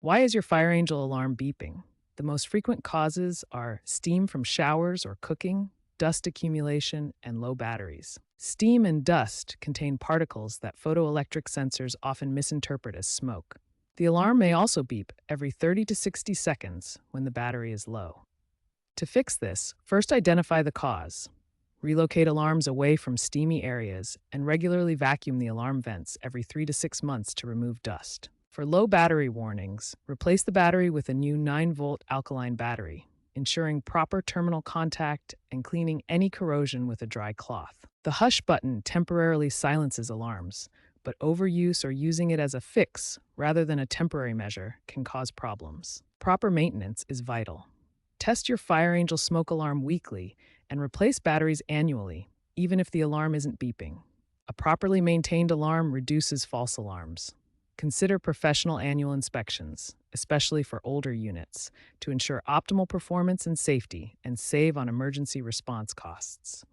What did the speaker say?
Why is your FireAngel alarm beeping? The most frequent causes are steam from showers or cooking, dust accumulation, and low batteries. Steam and dust contain particles that photoelectric sensors often misinterpret as smoke. The alarm may also beep every 30 to 60 seconds when the battery is low. To fix this, first identify the cause. Relocate alarms away from steamy areas and regularly vacuum the alarm vents every 3 to 6 months to remove dust. For low battery warnings, replace the battery with a new 9-volt alkaline battery, ensuring proper terminal contact and cleaning any corrosion with a dry cloth. The hush button temporarily silences alarms, but overuse or using it as a fix rather than a temporary measure can cause problems. Proper maintenance is vital. Test your FireAngel smoke alarm weekly and replace batteries annually, even if the alarm isn't beeping. A properly maintained alarm reduces false alarms. Consider professional annual inspections, especially for older units, to ensure optimal performance and safety and save on emergency response costs.